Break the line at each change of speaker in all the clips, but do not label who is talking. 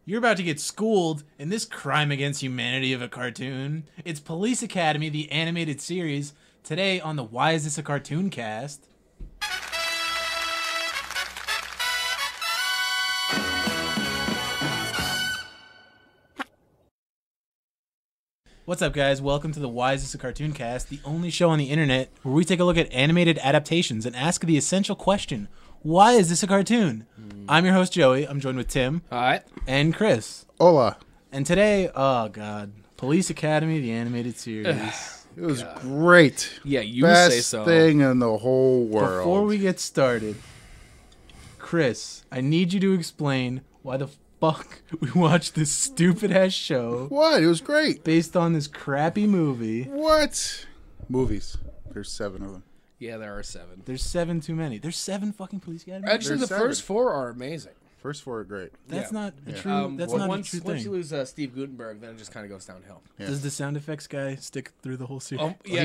You're about to get schooled in this crime against humanity of a cartoon. It's Police Academy, the animated series. Today on the Why Is This a Cartoon cast. What's up, guys? Welcome to the Why Is This a Cartoon cast, the only show on the internet where we take a look at animated adaptations and ask the essential question, why is this a cartoon? I'm your host, Joey. I'm joined with Tim.
Hi.
And Chris.
Hola.
And today, oh god, Police Academy, the animated series.
It was great.
Yeah, you
Best
say so.
thing in the whole world.
Before we get started, Chris, I need you to explain why the fuck we watched this stupid ass show
What? It was great.
based on this crappy movie.
What? Movies. There's 7 of them.
Yeah, there are 7.
There's 7 too many. There's 7 fucking Police Academy.
Actually,
There's
the
7.
first 4 are amazing.
First 4 are great.
That's
Yeah.
not a
Yeah.
true. That's not
once,
a true
once
thing.
you lose Steve Gutenberg, then it just kind of goes downhill.
Yeah.
Does the sound effects guy stick through the whole series?
Yeah,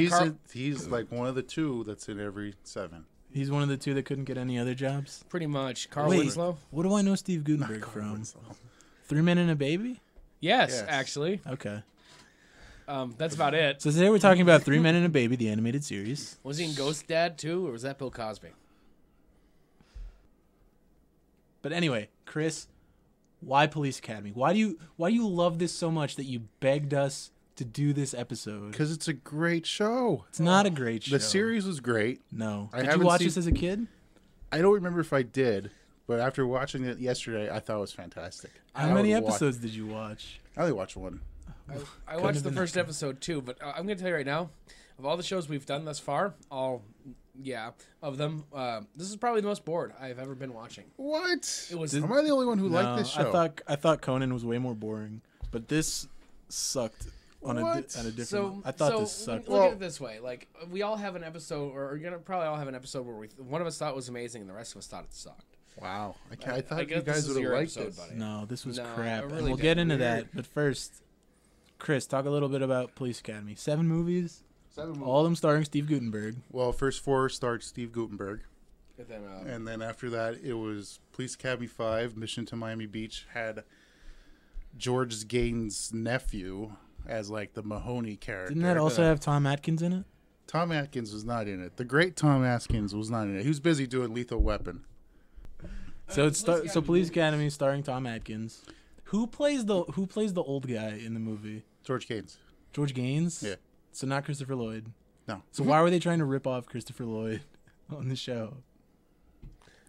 he's like one of the 2 that's in every 7.
He's one of the 2 that couldn't get any other jobs.
pretty much. Carl
Wait,
Winslow?
what do I know Steve Gutenberg from? 3 Men and a Baby?
Yes,
Yes.
actually.
Okay.
That's about it.
So today we're talking about 3 Men and a Baby, the animated series.
Was he in Ghost Dad, too, or was that Bill Cosby?
But anyway, Chris, why Police Academy? Why do you love this so much that you begged us to do this episode?
Because it's a great show.
It's not a great show.
The series was great.
No.
I
Did you
haven't
watch
seen-
this as a kid?
I don't remember if I did, but after watching it yesterday, I thought it was fantastic.
How
I
many
would watch-
episodes did you watch?
I only watched 1.
I
have
watched the
been
first episode, too, but I'm going to tell you right now, of all the shows we've done thus far, of them, this is probably the most bored I've ever been watching.
What?
It was-
Am I the only one who
No,
liked this show?
I thought Conan was way more boring, but this sucked on a
What?
different.
So
I thought this sucked.
Look at it this way: like we all have an episode, or we're gonna probably all have an episode where one of us thought it was amazing, and the rest of us thought it sucked.
Wow. I thought
I
you
guess this
guys
is
would have
your
liked
episode,
this.
buddy.
No, this was
No,
crap.
I
And
really
we'll
did.
get into
Weird.
that, but first, Chris, talk a little bit about Police Academy. 7 movies,
7 movies.
all of them starring Steve Gutenberg.
Well, first 4 starred Steve Gutenberg.
And then,
And then after that, it was Police Academy 5, Mission to Miami Beach, had George Gaines' nephew as like the Mahoney character.
Didn't that also have Tom Atkins in it?
Tom Atkins was not in it. The great Tom Atkins was not in it. He was busy doing Lethal Weapon.
So so Police Academy starring Tom Atkins. Who plays the old guy in the movie?
George Gaines.
George Gaines?
Yeah.
So not Christopher Lloyd.
No.
So why were they trying to rip off Christopher Lloyd on the show?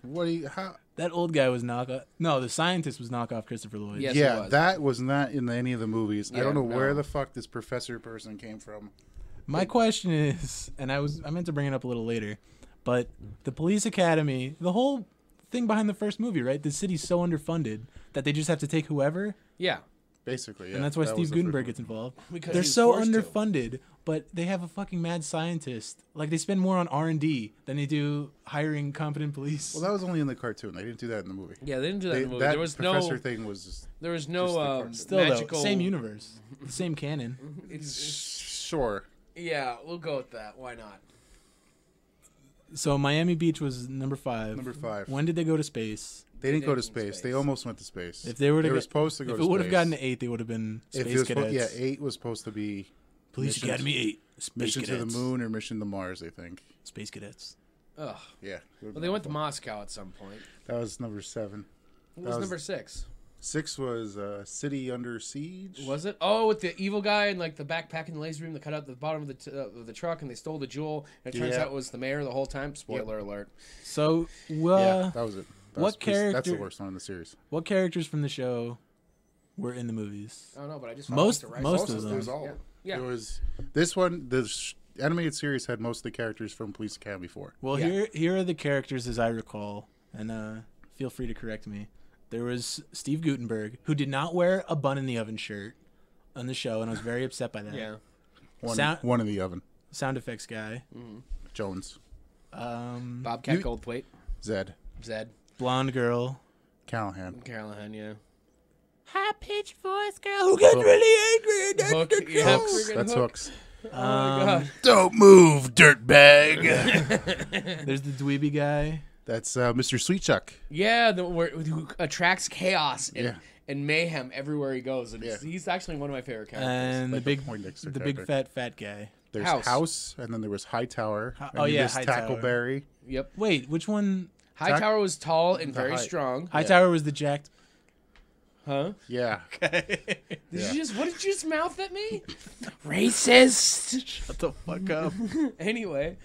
What do you, how?
That old guy was knockoff. No, the scientist was knockoff Christopher Lloyd.
Yes, it
Yeah,
was.
that was not in any of the movies. I
Yeah,
don't know
no.
where the fuck this professor person came from.
My question is, and I meant to bring it up a little later, but the Police Academy, the whole thing behind the first movie, right? The city's so underfunded that they just have to take whoever,
yeah,
Basically, yeah.
and that's why
that
Steve
was the
Gutenberg
first
gets involved.
because
They're
he was
so
forced to.
underfunded, but they have a fucking mad scientist. Like they spend more on R&D than they do hiring competent police.
Well, that was only in the cartoon. They didn't do that in the movie.
Yeah, they didn't do that in the movie.
That
There was
professor
no,
thing was just
there was
just the
no
cartoon.
Still
magical.
though, same universe, the same canon.
sure.
Yeah, we'll go with that. Why not?
So Miami Beach was number 5.
Number 5.
When did they go to space?
They didn't go to
didn't
space.
space.
They almost went to space.
If they were to
were
get-
supposed to go
If
to
it would have
space.
gotten to 8, they would have been
If
space
it was
cadets.
8 was supposed to be
Police
Mission
Academy 8. Space
Mission
cadets.
to the Moon or Mission to Mars, I think.
Space cadets.
Ugh.
Yeah.
Well, they went to Moscow at some point.
That was number 7.
What was
was-
number 6?
6 was City Under Siege.
Was it? Oh, with the evil guy and like the backpack in the laser room that cut out the bottom of the truck and they stole the jewel. And it turns
Yeah.
out it was the mayor the whole time. Spoiler alert.
So,
Yeah, that was it.
what
That was- That's
character-
the worst one in the series.
what characters from the show were in the movies?
I don't know, but I just
Most-
found Mr. Rice.
most
It
of them.
was all.
Yeah.
It was this one. Animated series had most of the characters from Police Academy 4.
Well,
Yeah.
here are the characters as I recall, and feel free to correct me. There was Steve Gutenberg, who did not wear a bun in the oven shirt on the show, and I was very upset by that.
Yeah.
One in the oven.
Sound effects guy.
Jones.
Bobcat
You-
Goldthwait.
Zed.
Zed.
Blonde girl.
Callahan.
Callahan, yeah.
High-pitched voice girl who gets really angry. And
Hook,
that's the
yeah.
truth.
Hooks.
Friggin'
That's
Hook.
Hooks.
Oh my god.
Don't move, dirtbag.
There's the dweeby guy.
That's Mr. Sweetchuck.
Yeah, who attracts chaos
Yeah.
and mayhem everywhere he goes. And
Yeah.
he's actually one of my favorite characters.
And
Like
the
the Poindexter
big
character.
fat guy.
There's
House.
House, and then there was Hightower.
Hi-
and
oh, yeah,
there's
Hightower.
Tackleberry.
Yep.
Wait, which one?
Hightower was tall and
The
very
high-
strong.
Hightower was the jacked.
Huh?
Yeah.
Did
Yeah.
you just what did you just mouth at me? Racist.
Shut the fuck up.
Anyway,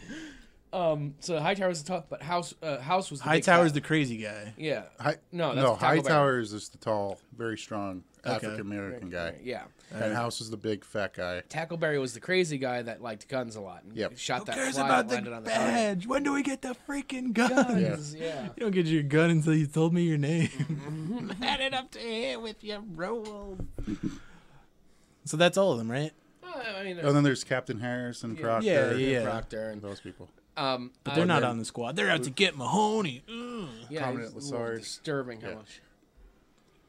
so Hightower was the top, but House was the big
Hightower's
fat-
the crazy guy.
yeah.
No,
that's Tackleberry.
Hightower is just the tall, very strong
Okay.
African American guy.
Yeah.
And House is the big fat guy.
Tackleberry was the crazy guy that liked guns a lot. And
Yep.
Shot
Who
that
cares
fly
about
that
the
landed on the target.
badge? When do we get the freaking gun?
Guns, yeah.
You don't get your gun until you told me your name. Had it up to here with your roll. So that's all of them, right?
I mean,
And then there's Captain Harris and Proctor.
Yeah, yeah.
Proctor and
Those people.
but
But they're not on the squad. They're out to get Mahoney. Ugh.
yeah,
Prominent
it's a little
Lassard.
disturbing how
Yeah.
much.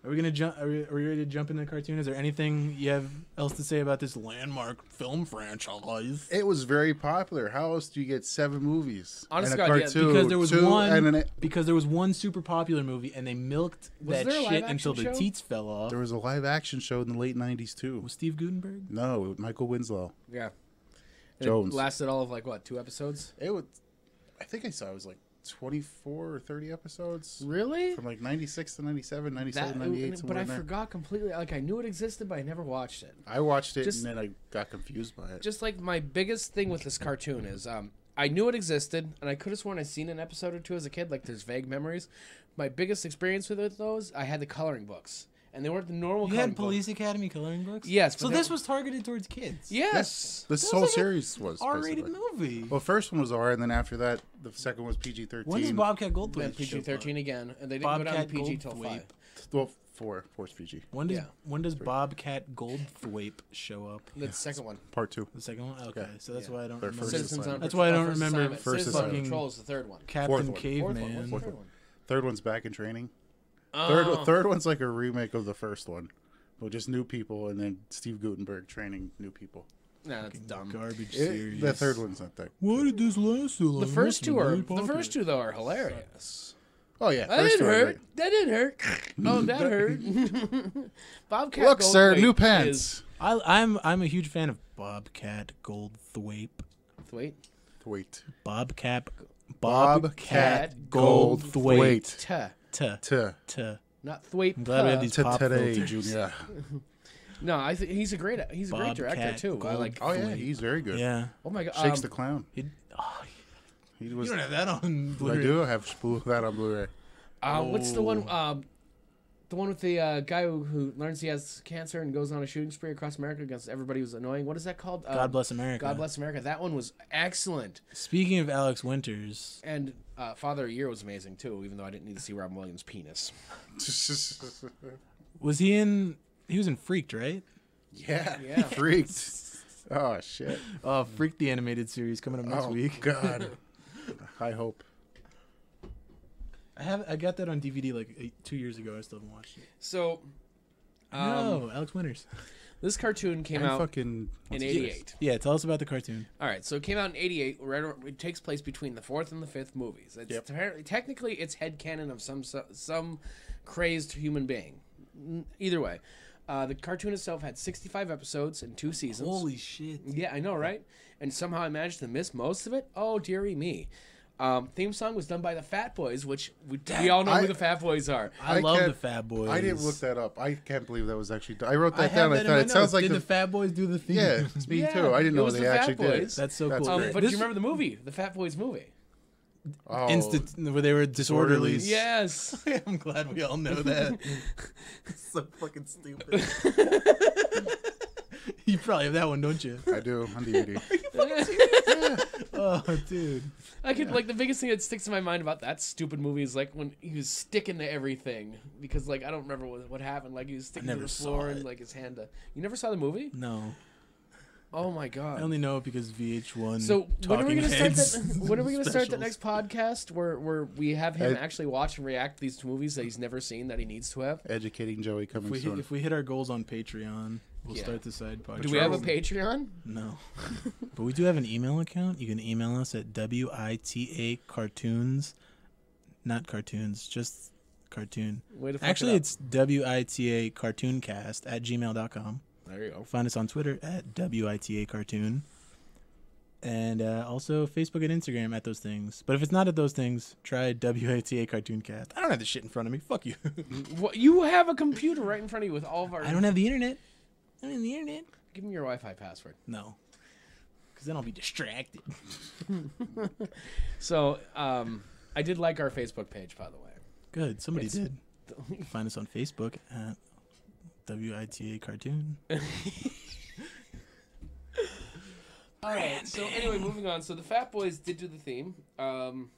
Are we gonna jump? Are we ready to jump into the cartoon? Is there anything you have else to say about this landmark film franchise?
It was very popular. How else do you get 7 movies?
Honest
and a
God, yeah,
cartoon?
Because there was
2
one.
and an,
Because there was one super popular movie, and they milked
Was
that
there a live
shit
action
until the
show?
teats fell off.
there was a live action show in the late 90s too.
Was Steve Gutenberg?
No, with Michael Winslow.
Yeah. And
Jones.
It lasted all of like what, 2 episodes?
It was, I think I saw it was like 24 or 30 episodes
Really?
from like 96 to 97, 97,
That,
98,
but
somewhere
I
in there.
forgot completely. Like I knew it existed, but I never watched it.
I watched it
Just-
and then I got confused by it.
Just like my biggest thing with this cartoon is, I knew it existed, and I could have sworn I'd seen an episode or two as a kid. Like there's vague memories. My biggest experience with it, those I had the coloring books, and they weren't the normal.
You
coloring
had Police Academy coloring books.
Yes, but
So
they-
this was targeted towards kids.
Yes.
This
That
whole
was like a
series was
R-rated
basically.
movie.
Well, first one was R, and then after that, the second was PG-13.
When does Bobcat
Then
Goldthwait
PG-13 again, and they didn't
Bobcat
go down to PG till
Goldthwait.
5.
Well, four's PG.
Yeah.
When does Bobcat Goldthwait show up?
The second one.
Part 2.
The second one. Okay, so that's
Yeah.
why I don't
Their
remember.
first
Citizens
assignment.
on
That's why I don't
First
remember
assignment.
first
Citizens on
assignment.
Patrol is the third one.
Captain
Fourth one.
Fourth
Caveman.
one. What's the
Fourth
third
one.
one?
Third one's back in training.
Oh.
Third one's like a remake of the first one. Well, just new people, and then Steve Gutenberg training new people.
Nah, that's dumb.
Garbage series.
The third one's not that.
Why did this last so long?
The
It
first
must
two
be
are
really
the
popular.
first two though are hilarious.
Oh yeah,
That
first
didn't
two are
hurt.
great.
That didn't hurt. Oh, that hurt. Bobcat.
Look, sir,
Goldthwait
new
is-
pants.
I'm a huge fan of Bobcat Goldthwait.
Wait.
Wait.
Bobcat
Bobcat
Goldthwait.
Ta.
To
Not Thwaite.
I'm glad we have these pop
today,
filters.
Junior.
No, I think he's a great director
Bobcat
too. I like.
Oh yeah, he's very good.
Yeah.
Oh my god.
Shakes the clown.
Oh,
He
you
was.
don't have that on
I
Blu-ray.
do have that on Blu-ray.
What's the one? The one with the guy who learns he has cancer and goes on a shooting spree across America against everybody who's annoying. What is that called?
God Bless America.
God Bless America. That one was excellent.
Speaking of Alex Winters,
And Father of the Year was amazing too, even though I didn't need to see Robin Williams' penis.
was he in? He was in Freaked, right?
Yeah,
Yeah.
freaked. Oh shit.
Oh, Freaked the animated series coming up next
Oh
week.
God. High hope.
I got that on DVD like 2 years ago. I still haven't watched it.
So,
No, Alex Winters.
this cartoon came
I
out
fucking
in '88.
Yeah, tell us about the cartoon.
All right, so it came out in '88. It takes place between the fourth and the fifth movies. It's technically it's headcanon of some crazed human being. Either way, the cartoon itself had 65 episodes and 2 seasons.
Holy shit!
Yeah, I know, right? And somehow I managed to miss most of it. Oh, dearie me. Theme song was done by the Fat Boys, which we all know who the Fat Boys are.
I love
can't-
the Fat Boys.
I didn't look that up. I can't believe that was actually done. I wrote
I
that
have
down.
that
I
in
thought
my
it sounds
notes.
like
Did the Fat Boys do the theme?
Yeah, it's me
Yeah,
too. I didn't
it
know
was
they
the Fat
actually did.
Boys.
That's so
That's
cool.
great.
But
This-
do you remember the movie, the Fat Boys movie?
Oh,
where they were disorderlies.
Yes.
I'm glad we all know that. It's so fucking stupid. You probably have that one, don't you?
I do on DVD.
Oh, dude.
I could like the biggest thing that sticks in my mind about that stupid movie is like when he was sticking to everything because like I don't remember what happened. Like he was sticking to
never
the
saw
floor
it.
and like his hand. You never saw the movie?
No.
Oh my
I
god.
only know it because VH1.
So when are we
Talking
gonna start
Heads
that? When are we gonna start that
specials.
next podcast where we have him
I-
actually watch and react to these movies that he's never seen that he needs to have?
Educating Joey coming soon.
If we hit our goals on Patreon, we'll
Yeah.
start the side podcast.
Do we have a Patreon?
No. But we do have an email account. You can email us at WITAcartoons not cartoons, just cartoon.
Way to fuck
Actually,
it up.
it's WITA cartooncast at gmail.com.
There you go.
Find us on Twitter at WITA cartoon. And also Facebook and Instagram at those things. But if it's not at those things, try WITA cartooncast. I don't have this shit in front of me. Fuck you.
What, you have a computer right in front of you with all of our.
I don't have the internet. I don't have the internet.
Give me your Wi-Fi password.
No. Because then I'll be distracted.
So, I did like our Facebook page, by the way.
Good. Somebody
It's-
did. Find us on Facebook at WITA cartoon.
All right. So anyway, moving on. So the Fat Boys did do the theme.
And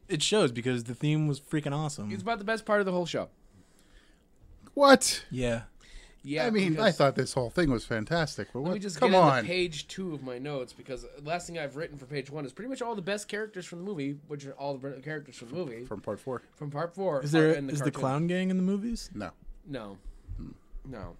it shows because the theme was freaking awesome.
It's about the best part of the whole show.
What?
Yeah.
Yeah.
I mean, I
because-
thought this whole thing was fantastic, but
Let
what?
me just
Come
get into
on.
page 2 of my notes, because the last thing I've written for page 1 is pretty much all the best characters from the movie, which are all the characters from the movie
From part 4.
from part 4.
Is there
are in the
is the
cartoon.
clown gang in the movies?
No.
No, no.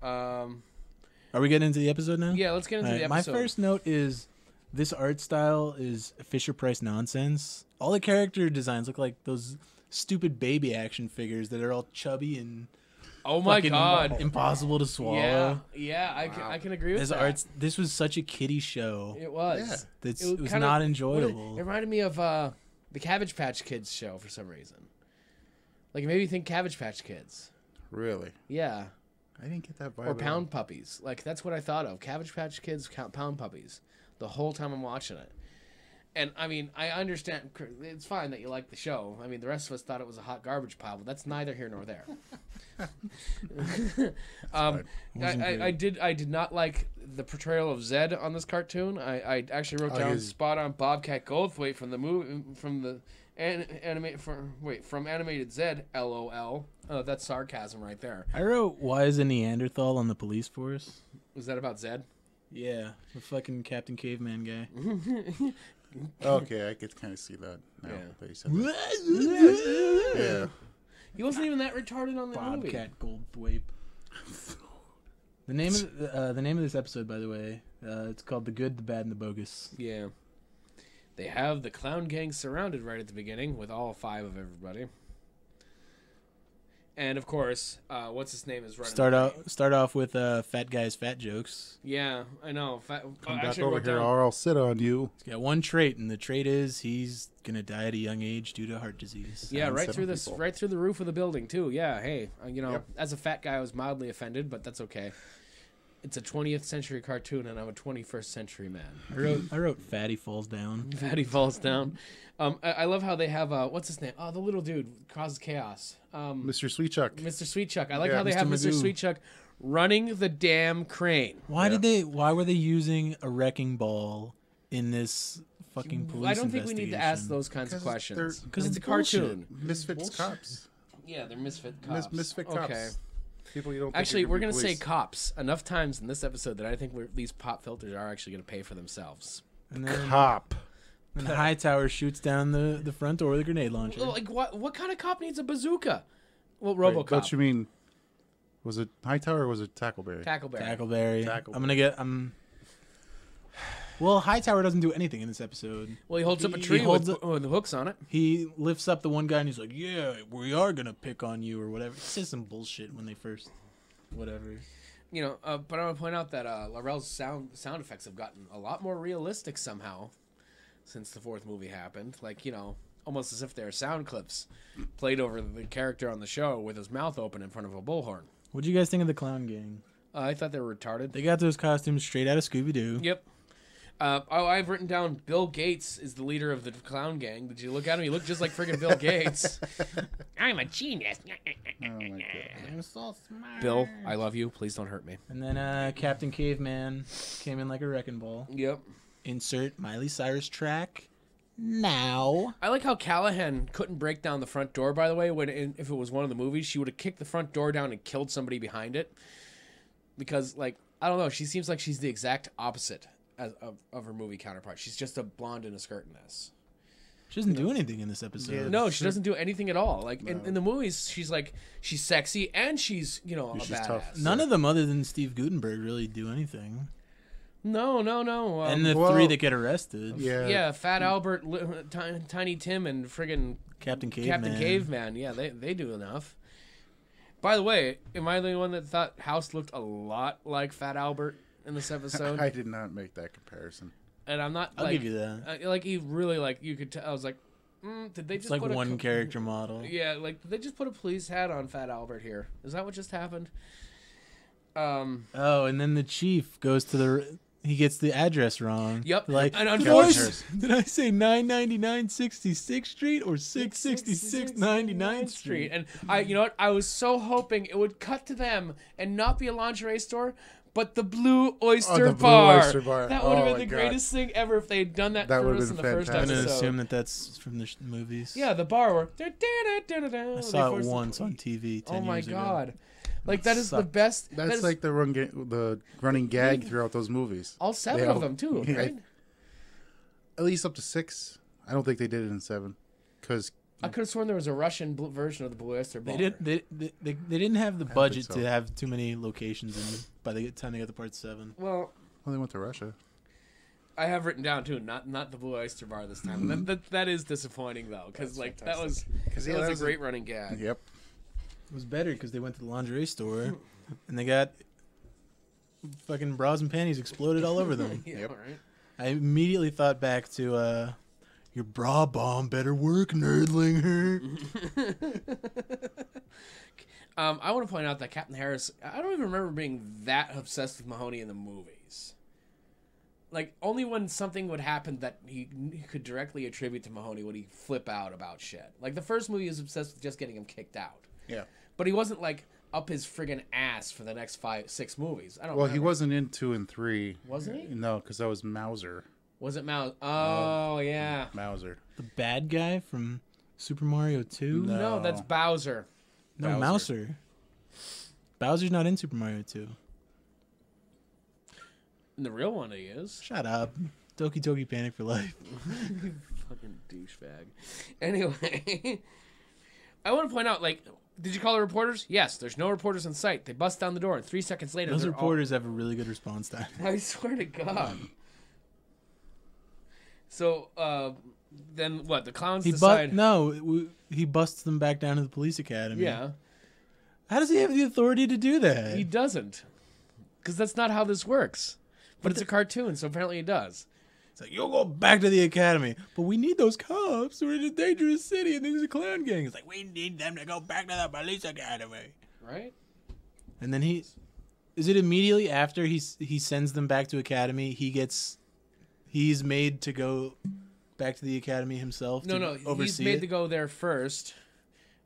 Are we getting into the episode now?
Yeah, let's get into
All
the
right,
episode.
my first note is this art style is Fisher Price nonsense. All the character designs look like those stupid baby action figures that are all chubby and
Oh my
fucking
god.
impossible to
Yeah,
swallow.
yeah, I can agree with
This
that.
this was such a kiddie show.
It was.
It was
kinda-
not
It
enjoyable.
reminded me of the Cabbage Patch Kids show for some reason. Like, it made me think Cabbage Patch Kids.
Really?
Yeah.
I didn't get that vibe.
Or
at all.
Pound Puppies. Like, that's what I thought of. Cabbage Patch Kids, Pound Puppies. The whole time I'm watching it. And, I mean, I understand. It's fine that you like the show. I mean, the rest of us thought it was a hot garbage pile, but that's neither here nor there. I did not like the portrayal of Zed on this cartoon. I actually wrote down
his-
spot on Bobcat Goldthwait from the movie from animated Zed. LOL. That's sarcasm right there.
I wrote, "Why is a Neanderthal on the police force?"
Was that about Zed?
Yeah, the fucking Captain Caveman guy.
Okay, I could kind of see that now.
Yeah.
That you said that. Yeah.
He wasn't even that retarded on the movie.
Bobcat Goldthwait. The name of this episode, by the way, it's called "The Good, the Bad, and the Bogus."
Yeah. They have the clown gang surrounded right at the beginning with all 5 of everybody. And of course, what's his name is running.
Start off with fat guys fat jokes.
Yeah, I know.
Come back over here or I'll sit on you.
He's got one trait, and the trait is he's gonna die at a young age due to heart disease.
Yeah,
and
right
set
through
on
this,
people.
right through the roof of the building too. Yeah, hey,
Yep.
as a fat guy, I was mildly offended, but that's okay. It's a 20th century cartoon, and I'm a 21st century man.
I wrote Fatty falls down.
Fatty falls down. I love how they have what's his name? Oh, the little dude causes chaos.
Mr. Sweetchuck.
Mr. Sweetchuck. I like
Yeah,
how they have
Mr.
Mr.
Magoo.
Sweetchuck running the damn crane.
Why were they using a wrecking ball in this fucking police
I don't think we need to ask
investigation?
those kinds of questions.
Because
it's a cartoon.
Misfits cops.
Yeah, they're misfit cops.
Misfit cops.
Okay.
People you don't think
Actually,
are
we're
be
going to say
police.
cops enough times in this episode that I think these pop filters are actually going to pay for themselves.
And then,
Cop.
and Hightower shoots down the front door with a grenade launcher.
Well, like, what kind of cop needs a bazooka? Well,
Wait,
RoboCop.
don't you mean? Was it Hightower or was it Tackleberry?
Tackleberry.
Tackleberry.
Tackleberry.
I'm gonna get. Well, Hightower doesn't do anything in this episode.
Well, he holds up a
He
tree
holds
with hooks on it.
He lifts up the one guy and he's like, "Yeah, we are gonna pick on you" or whatever. He says some bullshit when they first, whatever.
You know, but I want to point out that Laurel's sound effects have gotten a lot more realistic somehow since the 4th movie happened. Like, you know, almost as if they're sound clips played over the character on the show with his mouth open in front of a bullhorn.
What do you guys think of the clown gang?
I thought they were retarded.
They got those costumes straight out of Scooby Doo.
Yep. I've written down Bill Gates is the leader of the clown gang. Did you look at him? He looked just like friggin' Bill Gates. I'm a genius.
Oh my god.
I'm so smart.
Bill, I love you. Please don't hurt me.
And then Captain Caveman came in like a wrecking ball.
Yep.
Insert Miley Cyrus track now.
I like how Callahan couldn't break down the front door, by the way. If it was one of the movies, she would have kicked the front door down and killed somebody behind it. Because, like, I don't know, she seems like she's the exact opposite of her movie counterpart. She's just a blonde in a skirt in this.
She doesn't do anything in this episode.
Yeah.
No, she doesn't do anything at all. Like, in the movies, she's sexy and she's, a
She's
badass.
tough.
None of them other than Steve Gutenberg really do anything.
No.
And the
well,
3 that get arrested.
Yeah, Fat Albert, Tiny Tim, and friggin'
Captain Caveman.
Captain Caveman. Yeah, they do enough. By the way, am I the only one that thought House looked a lot like Fat Albert in this episode?
I did not make that comparison.
And I'm not.
I'll
like,
give you that.
Like he really you could tell. I was like, did they just
It's like
put
one character model.
Yeah, like did they just put a police hat on Fat Albert here? Is that what just happened?
Oh, and then the chief goes to he gets the address wrong.
Yep.
Like,
And
did I say 999 66th Street or 666 99th Street?
And you know what? I was so hoping it would cut to them and not be a lingerie store, but the Blue Oyster
the Blue
Bar.
Oyster Bar.
That would have
Oh
been the
my God.
greatest thing ever if they had done that,
That
for
would have
us in
been
the first
I'm
fantastic.
going to
episode.
assume that that's from the movies.
Yeah, the bar where
I saw it once on TV 10
Oh my
years ago.
God. Like that is the
Sucked.
best.
That's
that is
like the running gag throughout those movies.
all 7
They
of
all-
them too,
Yeah.
right?
At least up to 6. I don't think they did it in 7, because
I could have sworn there was a Russian version of the Blue Oyster Bar.
They didn't have the
think
budget
so.
to have too many locations in by the time they got to part 7.
Well,
they went to Russia.
I have written down too, not the Blue Oyster Bar this time. That is disappointing though, because like that was a great running gag.
Yep.
It was better because they went to the lingerie store and they got fucking bras and panties exploded all over them.
Yeah,
Yep.
right.
I immediately thought back to your bra bomb better work, nerdlinger.
I want to point out that Captain Harris, I don't even remember being that obsessed with Mahoney in the movies. Like, only when something would happen that he could directly attribute to Mahoney would he flip out about shit. Like, the first movie he was obsessed with just getting him kicked out.
Yeah.
But he wasn't, like, up his friggin' ass for the next 6 movies. I don't
Well,
remember.
he wasn't in 2 and 3.
Wasn't he?
No, because that was Mauser.
Was it Mouse? Oh, yeah.
Mauser.
The bad guy from Super Mario 2?
No.
No, that's Bowser.
No,
Bowser.
Mouser. Bowser's not in Super Mario 2.
In the real one, he is.
Shut up. Doki Doki Panic for life.
Fucking douchebag. Anyway, I want to point out, like, did you call the reporters? Yes, there's no reporters in sight. They bust down the door, and 3 seconds later,
Those
they're
reporters have a really good response time.
I swear to God. So, then what? The clowns decide.
He busts them back down to the police academy.
Yeah,
How does he have the authority to do that?
he doesn't, because that's not how this works. But it's a cartoon, so apparently he does.
It's like, you'll go back to the academy. But we need those cops. We're in a dangerous city and there's a clown gang. It's like, we need them to go back to the police academy.
Right?
And then is it immediately after he sends them back to academy, he's made to go back to the academy himself to
No,
oversee
he's made
it?
to go there first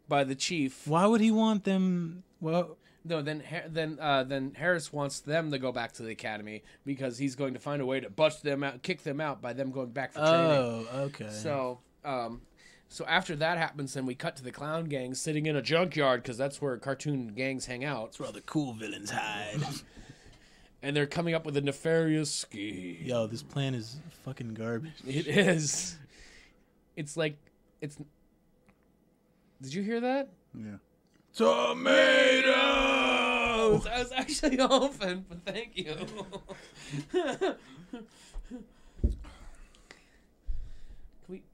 by the chief.
Why would he want them? Well,
No, then Harris wants them to go back to the academy because he's going to find a way to bust them out, kick them out by them going back for training.
oh, okay.
So after that happens, then we cut to the clown gang sitting in a junkyard because that's where cartoon gangs hang out,
That's where all the cool villains hide.
and they're coming up with a nefarious scheme.
Yo, this plan is fucking garbage.
It is. It's like it's. Did you hear that?
Yeah.
Tomato!
I was actually hoping, but thank you.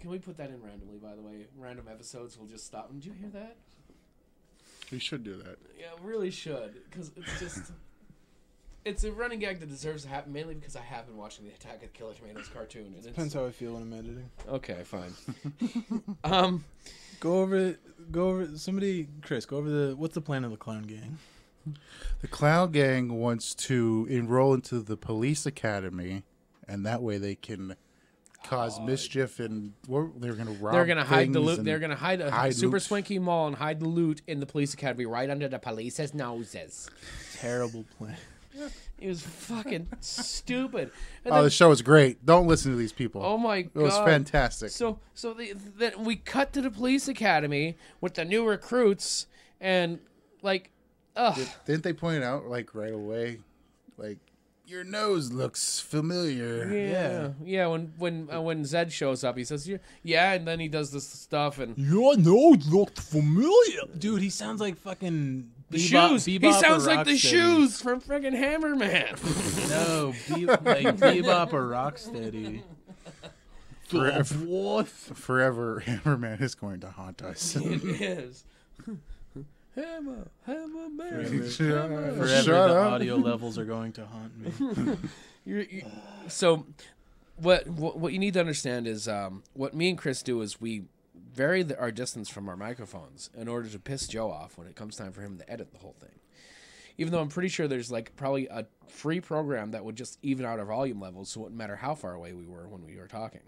Can we put that in randomly, by the way? Random episodes will just stop. Did you hear that?
We should do that.
Yeah, really should. Because it's just... It's a running gag that deserves to happen, mainly because I have been watching the Attack of the Killer Tomatoes cartoon. And
Depends how I feel when I'm editing.
Okay, fine.
Go over somebody, Chris, go over what's the plan of the clown gang?
The clown gang wants to enroll into the police academy, and that way they can cause mischief and they're going to rob.
They're gonna hide the
things
loot.
and
They're gonna hide a
hide
super
loot.
swanky mall and hide the loot in the police academy right under the police's noses.
Terrible plan.
It was fucking stupid. And
Oh,
then-
the show is great. Don't listen to these people.
oh my god,
it was fantastic.
So then we cut to the police academy with the new recruits and like, ugh.
Didn't they point it out like right away? Like, Your nose looks familiar.
Yeah. When Zed shows up, he says, "Yeah," and then he does this stuff and
Your nose looked familiar. Dude, he sounds like fucking
the
Bebop-
shoes. He
Bebop
sounds
or
like the
Rocksteady.
shoes from friggin' Hammerman.
No, like Bebop or Rocksteady.
Forever, Hammerman is going to haunt us.
It is. Hammerman.
Forever
Shut
the
up.
audio levels are going to haunt me.
So, what you need to understand is what me and Chris do is we vary our distance from our microphones in order to piss Joe off when it comes time for him to edit the whole thing. Even though I'm pretty sure there's like probably a free program that would just even out our volume levels, so it wouldn't matter how far away we were when we were talking.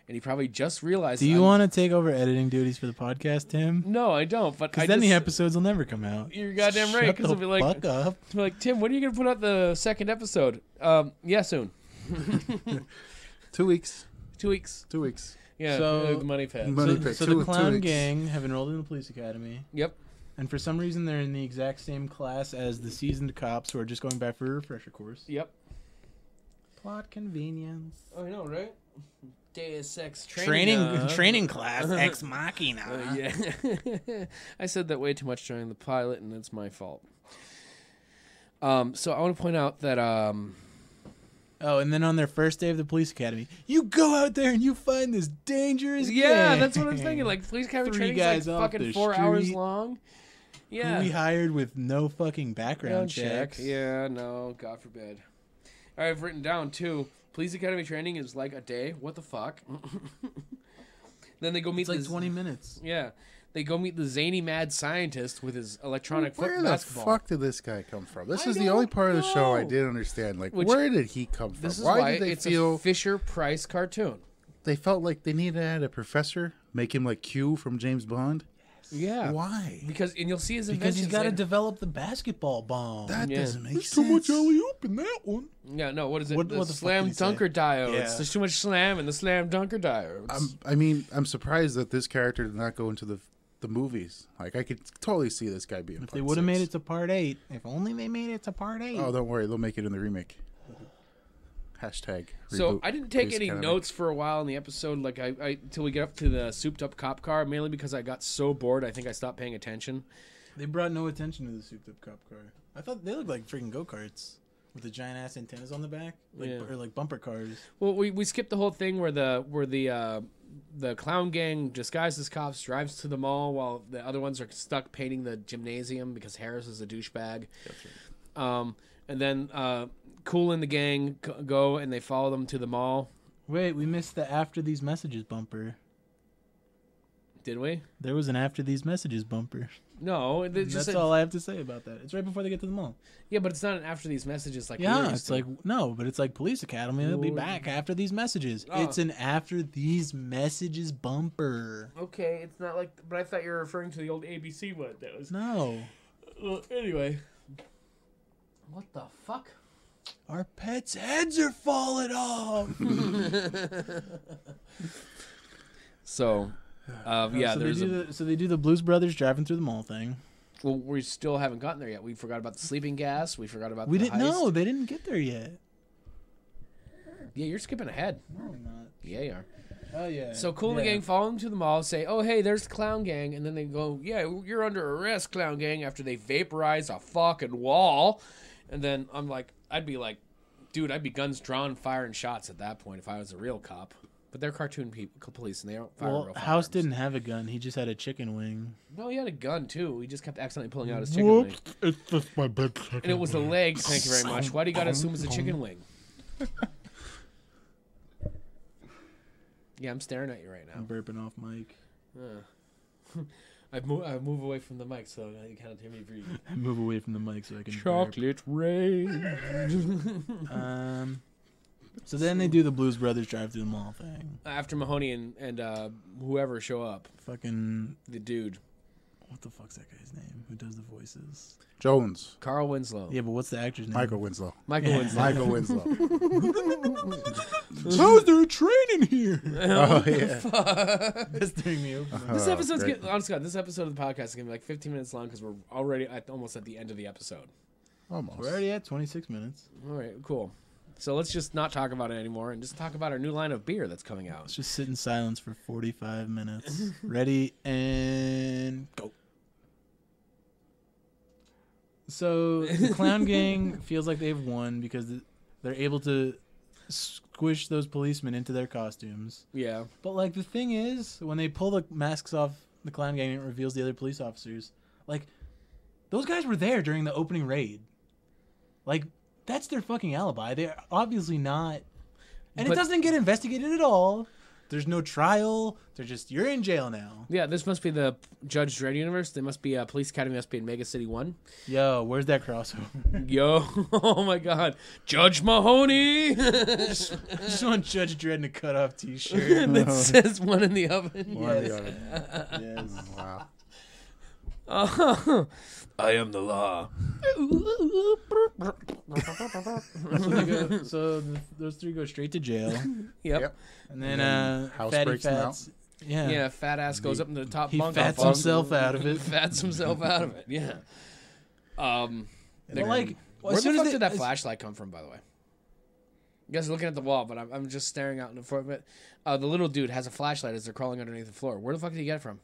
And he probably just realized.
Do you want to take over editing duties for the podcast, Tim?
No, I don't. But
Because then the episodes will never come out.
You're goddamn right.
Shut
Because
the
it'll be like,
fuck up.
it'll be like, Tim, when are you gonna put out the second episode? Yeah, soon.
2 weeks.
2 weeks.
2 weeks.
Yeah.
So-
the money pit.
Money
So,
pit.
so
2
the clown
weeks.
gang have enrolled in the police academy,
Yep.
and for some reason they're in the exact same class as the seasoned cops who are just going back for a refresher course.
Yep.
Plot convenience.
I know, right? Deus Ex
Training class ex machina.
Yeah. I said that way too much during the pilot, and it's my fault. So I want to point out that
Oh, and then on their first day of the police academy, you go out there and you find this dangerous
yeah,
gang.
that's what I'm thinking. Like police academy
Three
training
guys
is like
off
fucking
the
4 hours
street.
long. Yeah.
Who we hired with no fucking background
check.
checks.
Yeah, no, God forbid. I've written down too. Police academy training is like a day. What the fuck? Then they go meet
It's like
this-
20 minutes.
Yeah. They go meet the zany mad scientist with his electronic
Where
foot
the
basketball.
fuck did this guy come from? This
I
is the only
don't
part of the show I
know.
didn't understand. Like,
Which-
where did he come from?
This is
why
why
did they
it's
feel
a Fisher Price cartoon.
they felt like they needed to add a professor, make him like Q from James Bond?
Yeah.
Why?
Because and you'll see his
Because
inventions
he's got to
later.
develop the basketball bomb.
That
Yeah.
doesn't make
There's
sense.
too much alley-oop in that one.
Yeah, no, what is it?
What
the
the fuck
slam
did he say?
dunker diodes.
Yeah.
There's too much slam in the slam dunker diodes.
I'm surprised that this character did not go into the movies. Like, I could totally see this guy being.
If they would have made it to part 8, if only they made it to part 8.
Oh, don't worry, they'll make it in the remake. Hashtag.
So
reboot
I didn't take
Police
any
Academy.
notes for a while in the episode, like I till we get up to the souped up cop car, mainly because I got so bored. I think I stopped paying attention.
They brought no attention to the souped-up cop car. I thought they looked like freaking go-karts with the giant-ass antennas on the back, like
Yeah.
or like bumper cars.
Well, we skipped the whole thing where the clown gang disguised as cops drives to the mall while the other ones are stuck painting the gymnasium because Harris is a douchebag. And then Cool and the gang go and they follow them to the mall.
Wait, we missed the after these messages bumper.
Did we?
There was an after these messages bumper.
No, it just
That's
said,
all I have to say about that. It's right before they get to the mall.
yeah, but it's not an after these messages like we were
Yeah,
used
it's
to.
like no, but it's like Police Academy. They'll be back after these messages.
Oh.
It's an after these messages bumper.
Okay, it's not like, but I thought you were referring to the old ABC one. That was
No,
well, anyway. What the fuck?
our pets' heads are falling off.
So, yeah,
so
there's
they do the Blues Brothers driving through the mall thing.
well, we still haven't gotten there yet. We forgot about the sleeping gas. We forgot about
We
the
didn't
heist.
know they didn't get there yet.
Yeah, you're skipping ahead.
No, I'm not.
Yeah, you are.
Oh yeah.
So Cool and the gang follow them to the mall, say, "Oh, hey, there's the clown gang," and then they go, "Yeah, you're under arrest, clown gang." After they vaporize a fucking wall, and then I'm like, I'd be like, dude, I'd be guns drawn, firing shots at that point if I was a real cop. But they're cartoon people, police, and they don't fire
Well,
real
House
firearms.
didn't have a gun. He just had a chicken wing.
No, he had a gun too. He just kept accidentally pulling out his chicken wing,
It's just my bed.
and it was the leg. Thank you very much. Why do you gotta assume it's a chicken wing? Yeah, I'm staring at you right
I'm
now.
burping off mic.
I move away from the mic so you can't hear me breathe.
I move away from the mic so I can.
Chocolate rain.
Burp. So then they do the Blues Brothers drive through the mall thing.
After Mahoney and whoever show up,
Fucking
the dude,
what the fuck's that guy's name? Who does the voices?
Jones.
Carl Winslow,
Yeah, but what's the actor's name?
Michael Winslow.
Michael
Yeah.
Winslow.
Michael Winslow.
How's there training here?
Oh yeah.
That's throwing me over.
This episode's
great.
getting, honest God, this episode of the podcast is gonna be like 15 minutes long because we're already almost at the end of the episode.
Almost.
We're already at 26 minutes.
All right, cool. So let's just not talk about it anymore and just talk about our new line of beer that's coming out.
Let's just sit in silence for 45 minutes. Ready and go. So the clown gang feels like they've won because they're able to squish those policemen into their costumes.
Yeah.
But like the thing is, when they pull the masks off the clown gang, it reveals the other police officers. Like those guys were there during the opening raid. Like that's their fucking alibi. They're obviously not, and it
But-
doesn't get investigated at all. There's no trial. They're just you're in jail now.
Yeah, this must be the Judge Dredd universe. There must be a Police Academy must be in Mega City 1.
Yo, where's that crossover?
Yo, oh my god. Judge Mahoney!
I just want Judge Dredd in a cut off T-shirt.
that says one in the oven.
One or
Yes.
the other.
Yes.
Wow.
I am the law.
So those three go straight to jail,
Yep.
Yep.
and then
House
Fatty
breaks them
Fats. Yeah.
Yeah, fat ass goes up in the top
He
bunk.
fats
and falls-
himself out of it.
Fats himself out of it. Yeah.
But
they're-
like,
where
as
the
soon
fuck
as
did that
as-
flashlight come from, by the way? You guys are looking at the wall, but I'm just staring out in the front of it. The little dude has a flashlight as they're crawling underneath the floor. Where the fuck did he get it from?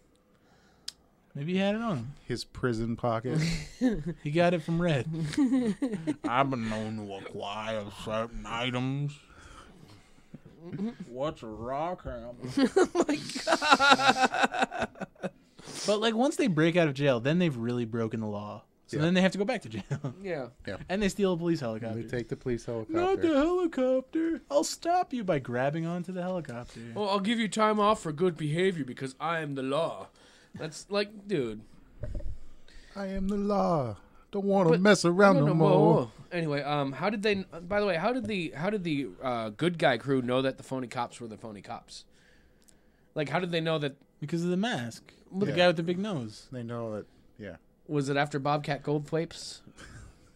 Maybe he had it on him.
His prison pocket.
He got it from Red. I've been known to acquire certain items. What's a rock hammer?
Oh my god!
But like once they break out of jail, then they've really broken the law. So
Yeah.
then they have to go back to jail.
Yeah.
And they steal a police helicopter.
They take the police helicopter.
Not the helicopter. I'll stop you by grabbing onto the helicopter.
Well, I'll give you time off for good behavior because I am the law. That's like, dude.
I am the law. Don't want to mess around no more.
more. Anyway, how did they? By the way, how did the good guy crew know that the phony cops were the phony cops? Like, how did they know that?
Because of the mask. The
Yeah.
guy with the big nose.
They know that. Yeah.
Was it after Bobcat Goldthwaite's?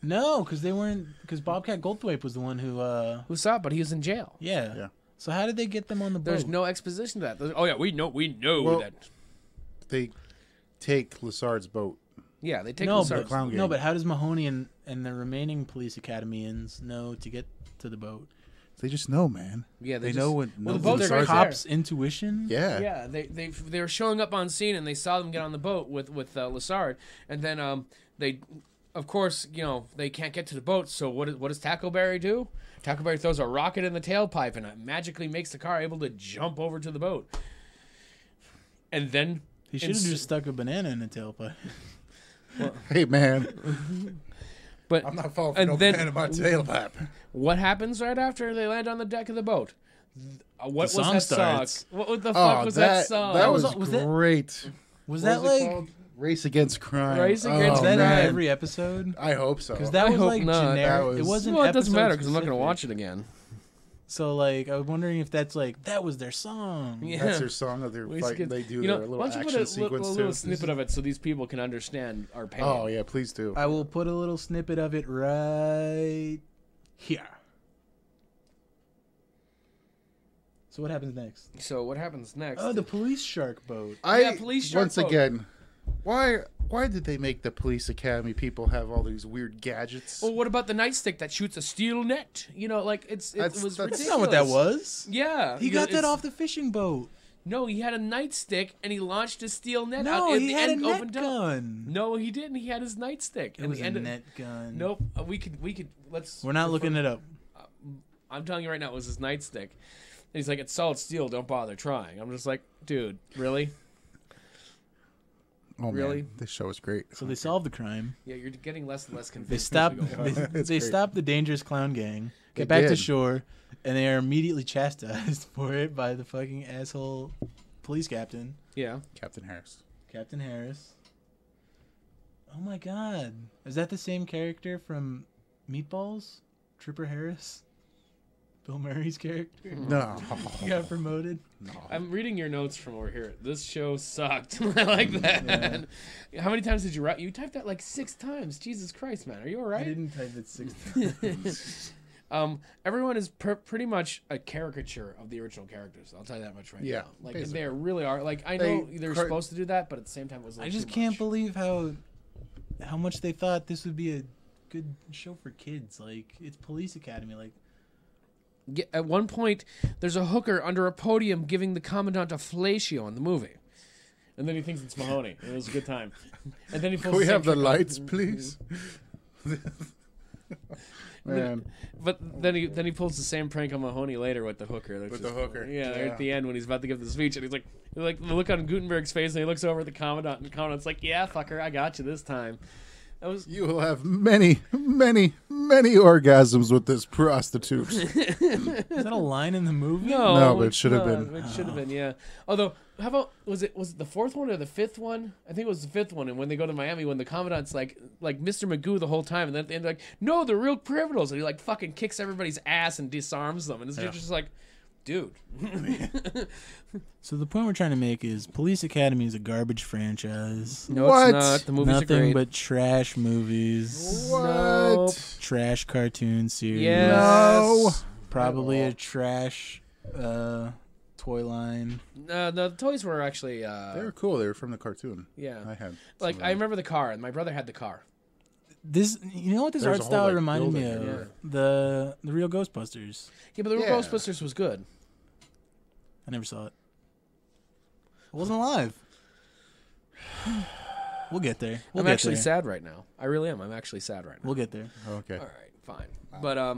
No, because they weren't. Because Bobcat Goldthwait was the one who.
Who saw it? But he was in jail.
Yeah.
Yeah.
So how did they get them on the boat?
There's no exposition to that. Oh yeah, we know
Well,
that.
They take Lassard's boat.
Yeah, they take
no,
the
but,
clown
no,
gang.
but how does Mahoney and the remaining police academians know to get to the boat?
They just know, man.
Yeah,
They
just-
know what.
Well, the
know
boats
the
are right
Lassard's-
there.
Cops' intuition?
Yeah.
Yeah, they were showing up on scene and they saw them get on the boat with Lassard, and then they, of course, they can't get to the boat. So what does Tackleberry do? Tackleberry throws a rocket in the tailpipe and it magically makes the car able to jump over to the boat. And then
He should have just stuck a banana in the tailpipe.
Hey, man.
but
I'm not falling for
And
no
then-
pan in my tailpipe.
what happens right after they land on the deck of the boat? What
The
was
song
that
starts.
song? What the fuck was that song?
That was,
was that-
great.
Was
What
that
was it
like...
called? Race Against Crime.
Race Against
Was that in
man.
every episode?
I hope so.
Because that
I
was
hope
like
not.
generic.
That
It
was-
wasn't
Well, it doesn't matter because I'm not
going
going to watch it again.
So like, I was wondering if that's like, that was their song.
Yeah.
That's their song of their
We
fight.
should-
They do
you know,
their little
why don't you
action
put a
sequence
little
too.
snippet of it so these people can understand our pain?
Oh yeah, please do.
I will put a little snippet of it right here. So what happens next?
So what happens next?
Oh, the police shark boat.
Yeah, police shark
once
boat.
again, why did they make the police academy people have all these weird gadgets?
Well, what about the nightstick that shoots a steel net? Like it
That's-
was
that's
ridiculous.
That's not what that was.
Yeah,
He
you know,
got that
it's-
off the fishing boat.
No, he had a nightstick and he launched a steel net.
No,
out, and
he
the
had a
end
net
opened up.
gun.
No, he didn't. He had his nightstick.
It was a net gun.
Nope. We could. Let's.
We're not looking it up.
I'm telling you right now, it was his nightstick. And he's like, it's solid steel. Don't bother trying. I'm just like, dude, really?
Oh
really?
man, this show is great.
So they solved the crime.
Yeah, you're getting less and less
They
convinced.
stopped.
as we go on.
They
It's great.
stopped the dangerous clown gang.
They
Get back to
did.
shore, and they are immediately chastised for it by the fucking asshole police captain,
Yeah.
Captain Harris.
Captain Harris. Oh my god, is that the same character from Meatballs? Tripper Harris, Bill Murray's character.
No,
He got promoted.
no.
I'm reading your notes from over here. This show sucked. I like that. How many times did you write? You typed that like 6 times. Jesus Christ, man. Are you all
I
right?
didn't type it 6 times.
Everyone is pretty much a caricature of the original characters. I'll tell you that much right
Yeah,
now. Like
basically.
they really are. Like I know
They
they're
cur-
supposed to do that, but at the same time, it was. A
I
little
just
too
can't
much.
believe how much they thought this would be a good show for kids. Like, it's Police Academy. Like,
At one point, there's a hooker under a podium giving the commandant a fellatio in the movie. And then he thinks it's Mahoney. It was a good time. And then he pulls
Can we
same
have the
trick on-
lights, please? Man,
But then he pulls the same prank on Mahoney later with the hooker.
With the hooker,
Yeah, there
yeah.
at the end when he's about to give the speech, and he's like the look on Gutenberg's face, and he looks over at the commandant, and the commandant's like, "Yeah, fucker, I got you this time." That was
you will have many, many, many orgasms with this prostitute.
is that a line in the movie?
No, but it
it's
should have
not.
been.
It should have been, yeah. Although, how about was it the fourth one or the fifth one? I think it was the fifth one. And when they go to Miami, when the commandant's like Mr. Magoo the whole time, and then at the end they're like, "No, they're real criminals," and he like fucking kicks everybody's ass and disarms them, and it's just like, dude.
So the point we're trying to make is Police Academy is a garbage franchise.
No,
What?
it's not. The movies are
Nothing
great.
but trash movies,
Nope.
trash cartoon series.
Yes.
No.
Probably
At all.
a trash toy line.
No, the toys were actually
They were cool. They were from the cartoon.
yeah.
I had
Like
some
I
of them.
remember the car, and my brother had the car.
This, you know what this
There's
art
a whole,
style
like,
reminded me
building
of?
there.
The real Ghostbusters.
Yeah, but the
Yeah.
Ghostbusters was good.
I never saw it. I wasn't alive. We'll get there. We'll
I'm
get
actually
there.
sad right now. I really am. I'm actually sad right now.
We'll get there,
Okay.
All right, fine. But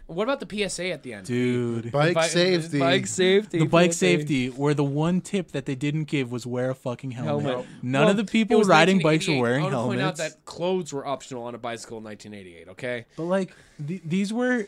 what about the PSA at the end?
dude.
Bike safety.
Bike safety.
The bike
PSA.
safety, where the one tip that they didn't give was wear a fucking helmet.
Helmet.
None
Well,
of the
it
people
was
riding bikes were
1988.
wearing
I want to point out
helmets.
that clothes were optional on a bicycle in 1988. Okay.
But like these were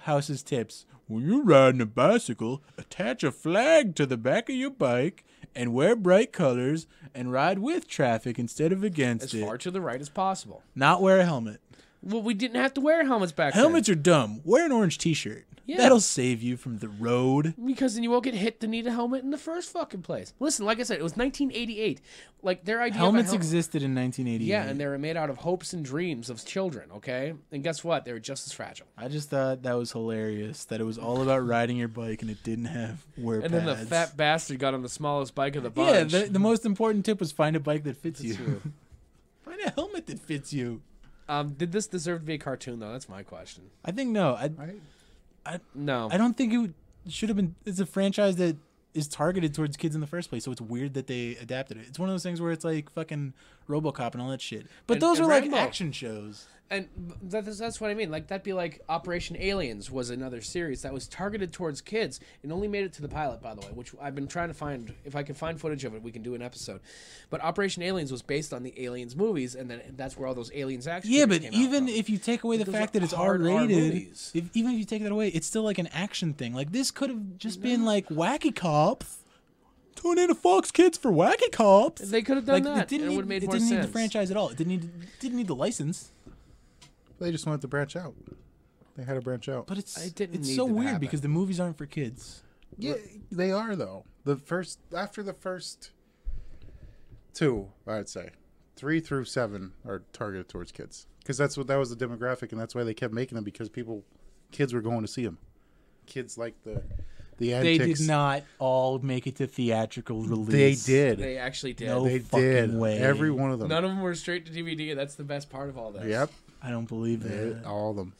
House's tips. When you're riding a bicycle, attach a flag to the back of your bike and wear bright colors and ride with traffic instead of against
As
it.
far to the right as possible.
Not wear a helmet.
Well, we didn't have to wear helmets back
Helmets are dumb. Wear an orange t-shirt.
Yeah.
That'll save you from the road.
then. Because then you won't get hit to need a helmet in the first fucking place. Listen, like I said, it was 1988. Like their idea
Helmets
of a
existed in 1988.
Yeah, and they were made out of hopes and dreams of children, okay? And guess what? They were just as fragile.
I just thought that was hilarious. That it was all about riding your bike and it didn't have wear
And
pads.
then the fat bastard got on the smallest bike of the
Yeah,
bunch.
the most important tip was find a bike that fits you.
true.
Find a helmet that fits you.
Did this deserve to be a cartoon, though? That's my question.
I think no.
No.
I don't think it should have been. It's a franchise that is targeted towards kids in the first place, so it's weird that they adapted it. It's one of those things where it's like fucking RoboCop and all that shit. But
And-
those
and
are like
Rambo.
action shows.
And that's what I mean. Like, that'd be like Operation Aliens was another series that was targeted towards kids. It only made it to the pilot, by the way, which I've been trying to find. If I can find footage of it, we can do an episode. But Operation Aliens was based on the Aliens movies, and then that's where all those Aliens action
Yeah,
figures
but
came out
even
from.
if you take away the
Those
fact
are
that it's
hard R
R-rated,
movies.
even if you take that away, it's still like an action thing. Like this could have just been like Wacky Cops. Tune into Fox Kids for Wacky Cops.
They could have done
like,
that.
It didn't
and it
need,
would have made
it
more
didn't need
sense.
the franchise at all. It didn't need the license.
They just wanted to branch out. They had to branch out.
But it's
It didn't
it's
need
so
to
weird
happen.
because the movies aren't for kids.
Yeah, they are though. After the first two, I'd say 3 through 7 are targeted towards kids because that was the demographic, and that's why they kept making them because kids were going to see them. Kids like the
They
antics.
did not all make it to theatrical release.
They did.
They actually did.
No.
They
fucking
did.
way.
Every one of them.
None of them were straight to DVD. And that's the best part of all this.
Yep.
I don't believe that.
All of them.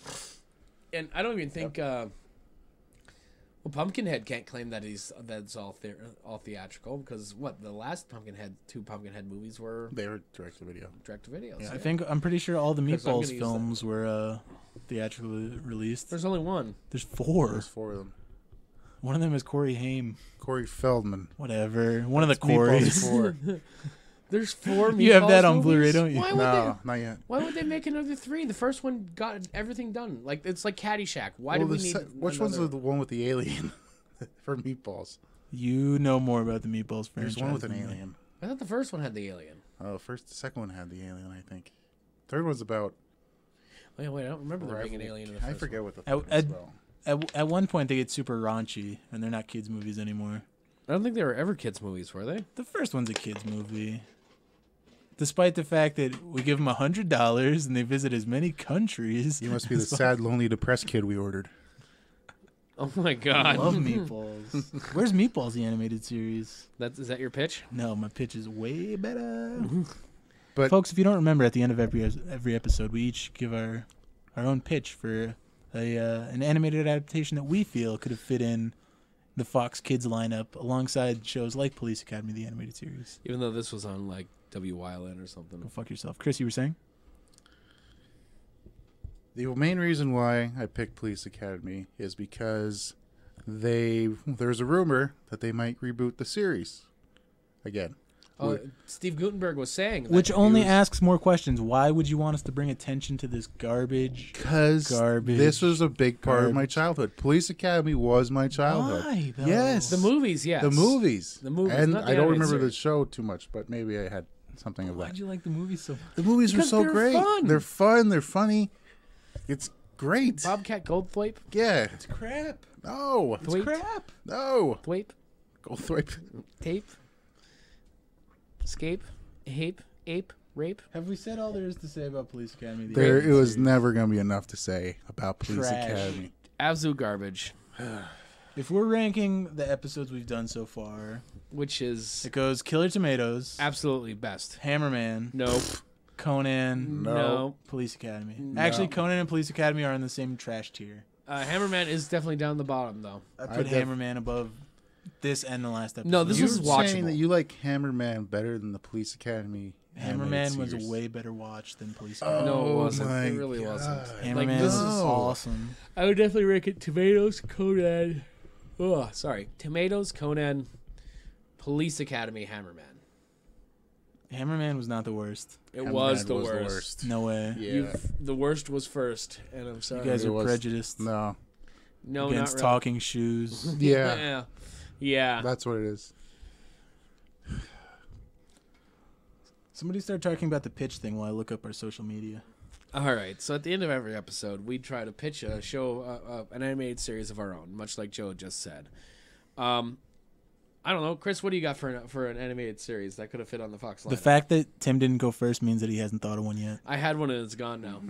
And I don't even think. Well, Pumpkinhead can't claim that that's all theatrical because the last two Pumpkinhead movies were
They were direct to video.
direct to videos.
Yeah.
I'm pretty sure all the
'Cause I'm
Meatballs
gonna use
films were theatrically released.
There's only one.
There's 4.
There's 4 of them.
One of them is Corey Haim.
Corey Feldman.
Whatever. One of the
Meatballs
Corys.
4.
There's 4.
You have that
Meatballs
on Blu-ray,
movies?
don't you?
Why would
No, not yet.
Why would they make another 3? The first one got everything done. Like it's like Caddyshack. Why do we need?
Which one's
another-
the one with the alien for Meatballs?
You know more about the Meatballs franchise.
There's one with an
than me.
alien.
I thought the first one had the alien.
Oh, the second one had the alien, I think. Third one's about.
Wait, I don't remember there being an alien in the first
I forget what the
I-
third one's about.
At one point, they get super raunchy, and they're not kids' movies anymore.
one. I don't think they were ever kids' movies, were they?
The first one's a kids' movie. Despite the fact that we give them $100 and they visit as many countries.
You must be the sad, lonely, depressed kid we ordered.
Oh my
I
god!
love Meatballs. Where's Meatballs, the animated series?
Is that your pitch?
No, my pitch is way better.
But
Folks, if you don't remember, at the end of every episode, we each give our own pitch for an animated adaptation that we feel could have fit in the Fox Kids lineup alongside shows like Police Academy, the animated series.
Even though this was on like WYLN or something.
Go fuck yourself. Chris, you were saying?
the main reason why I picked Police Academy is because there's a rumor that they might reboot the series again.
Oh, Steve Gutenberg was saying that.
Which only asks more questions. Why would you want us to bring attention to this garbage?
Because this was a big part of my
Garbage.
childhood. Police Academy was my childhood.
Why, though?
Yes.
The movies, yes.
The movies.
The movies,
And
not the
I don't
animated
remember the
series.
show too much, but maybe I had something of that.
Why'd you like the movie so much?
The movies
Because
were so
they're
great.
fun.
They're fun. They're funny. It's great.
Bobcat Goldthwait?
Yeah.
It's crap.
No.
It's crap.
No.
Thwape?
Goldthwait.
Tape? Scape? Hape? Ape? Rape?
Have we said all there is to say about Police Academy?
It was never going to be enough to say about Police
Trash.
Academy.
Absolute garbage.
If we're ranking the episodes we've done so far,
Which is
it goes Killer Tomatoes,
absolutely best.
Hammerman,
Nope.
Conan,
No.
Police Academy.
No.
Actually, Conan and Police Academy are in the same trash tier.
Hammerman is definitely down the bottom, though.
I put Hammerman above this and the last episode.
No, this
You
was
were saying
watchable.
that you like Hammerman better than the Police Academy.
Hammerman
animated
was a
series.
way better watch than Police Academy.
No, it
Oh
wasn't.
my
It really
God.
wasn't.
Hammerman
this
is
is-
awesome.
I would definitely rank it Tomatoes, Conan. Oh, sorry. Tomatoes, Conan, Police Academy, Hammerman.
Hammerman was not the worst.
It
Hammerman
was the worst.
No way.
Yeah.
The worst was first, and I'm
You
sorry.
guys
It
are
was-
prejudiced
No.
no,
against
not really.
talking shoes.
Yeah.
Yeah. Yeah.
That's what it is.
Somebody start talking about the pitch thing while I look up our social media.
All right. So at the end of every episode, we try to pitch a show, an animated series of our own, much like Joe just said. I don't know, Chris. What do you got for an animated series that could have fit on the Fox lineup?
The fact that Tim didn't go first means that he hasn't thought of one yet.
I had one and it's gone now.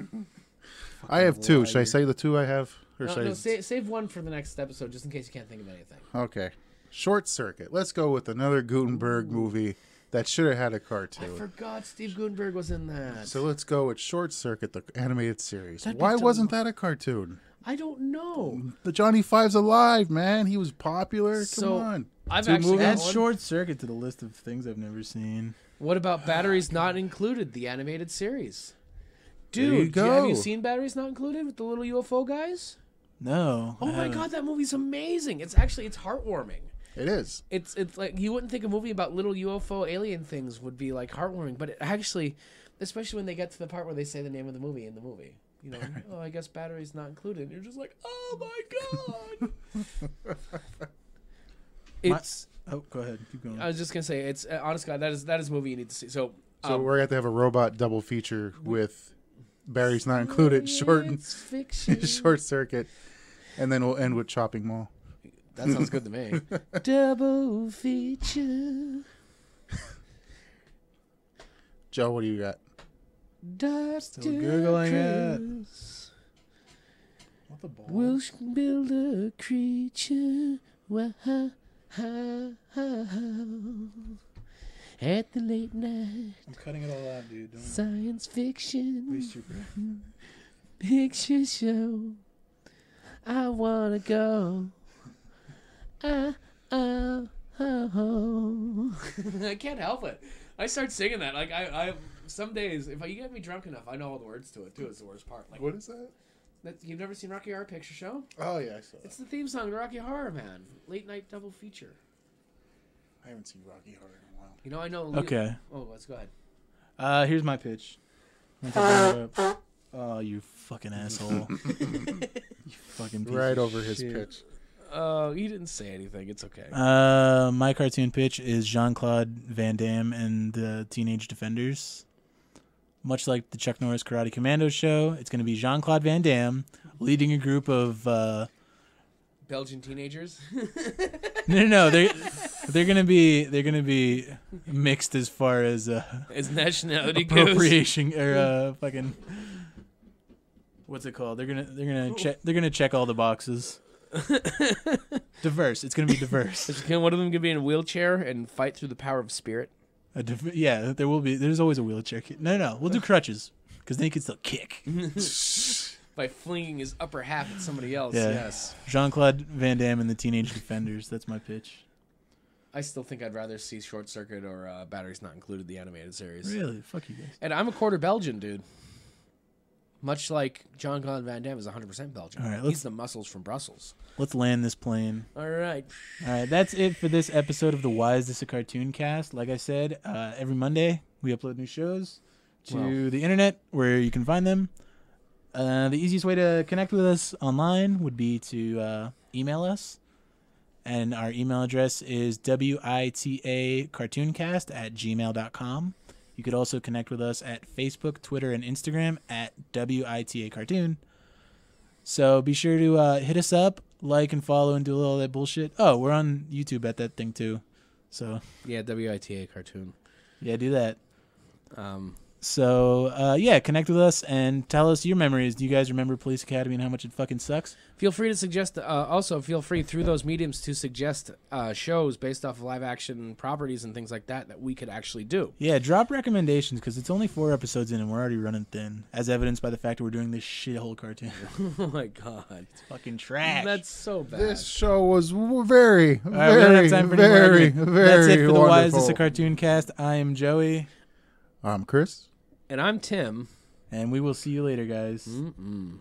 I have two. Should I say the two I have? Or should I...
Save one for the next episode, just in case you can't think of anything.
Okay. Short Circuit. Let's go with another Gutenberg movie that should have had a
I
cartoon.
forgot Steve Gutenberg was in that.
So let's go with Short Circuit, the animated series.
That'd be
Why
dumb.
wasn't that a cartoon?
I don't know.
The Johnny Five's alive, man. He was popular. Come
So-
on.
I've
Two
actually
movies?
got
Add
one.
Short Circuit to the list of things I've never seen.
What about Batteries Not Included, the animated series?
There you
Dude, have you
go.
seen Batteries Not Included with the little UFO guys?
No.
Oh
I
my
haven't.
god, that movie's amazing. It's heartwarming.
It is.
It's like you wouldn't think a movie about little UFO alien things would be like heartwarming, but it actually, especially when they get to the part where they say the name of the movie in the movie. You know, oh, I guess Batteries Not Included. And you're just like, oh my god. It's.
Oh, go ahead. Keep going.
I was just gonna say, it's honest God, that is a movie you need to see. So,
So we're going to have a robot double feature with Barry's Not Included,
Science fiction.
Short Circuit, and then we'll end with Chopping Mall.
That sounds good to me. Double feature.
Joe, what do you got?
Dr.
Still Googling it.
Chris
What the ball?
will build a creature. At the late night
I'm cutting it all out, dude. Don't
science fiction
waste your breath.
picture show. I wanna go. I can't help it. I start singing that. Like I some days, if you get me drunk enough, I know all the words to it too. It's the worst part. Like
What is that?
you've never seen Rocky Horror Picture Show?
Oh, yeah, I saw that.
It's the theme song to Rocky Horror Man. Late night double feature.
I haven't seen Rocky Horror in a while.
You know, I know.
Okay.
Oh, let's go ahead.
Here's my pitch. Once I bring it up. Oh, you fucking asshole. You fucking piece
Right
of
over his
shit.
pitch.
Oh, he didn't say anything. It's okay.
My cartoon pitch is Jean-Claude Van Damme and the Teenage Defenders. Much like the Chuck Norris Karate Commando show, it's going to be Jean-Claude Van Damme leading a group of
Belgian teenagers.
no, they're going to be mixed as far as
His nationality goes.
appropriation or fucking what's it called? They're gonna check all the boxes. Diverse. It's gonna be diverse.
Can one of them be in a wheelchair and fight through the power of spirit?
Yeah, there will be. There's always a wheelchair kid. No. We'll do crutches because then he can still kick.
By flinging his upper half at somebody else.
Yeah.
Yes.
Jean-Claude Van Damme and the Teenage Defenders. That's my pitch.
I still think I'd rather see Short Circuit or Batteries Not Included, the animated series.
Really? Fuck you guys.
And I'm a quarter Belgian, dude. Much like Jean-Claude Van Damme is 100% Belgian.
All right,
He's the muscles from Brussels.
Let's land this plane.
All right.
All right, that's it for this episode of the Why Is This a Cartoon Cast. Like I said, every Monday we upload new shows to the internet where you can find them. The easiest way to connect with us online would be to email us. And our email address is witacartooncast@gmail.com. You could also connect with us at Facebook, Twitter, and Instagram at WITACartoon. So be sure to hit us up, like and follow, and do all that bullshit. Oh, we're on YouTube at that thing too. So
Yeah, WITA cartoon.
yeah, do that.
Um,
So yeah, connect with us and tell us your memories. Do you guys remember Police Academy and how much it fucking sucks?
Feel free to suggest. Also, feel free through those mediums to suggest shows based off of live action properties and things like that we could actually do.
Yeah, drop recommendations because it's only 4 episodes in and we're already running thin, as evidenced by the fact that we're doing this shithole cartoon.
Oh my god,
It's fucking trash.
that's so bad.
This show was very,
All right, we don't have
very,
time for any more
very,
argument.
very
That's it for the Why Is This a
wonderful.
Cartoon Cast. I am Joey,
I'm Chris.
And I'm Tim.
and we will see you later, guys.
Mm-mm.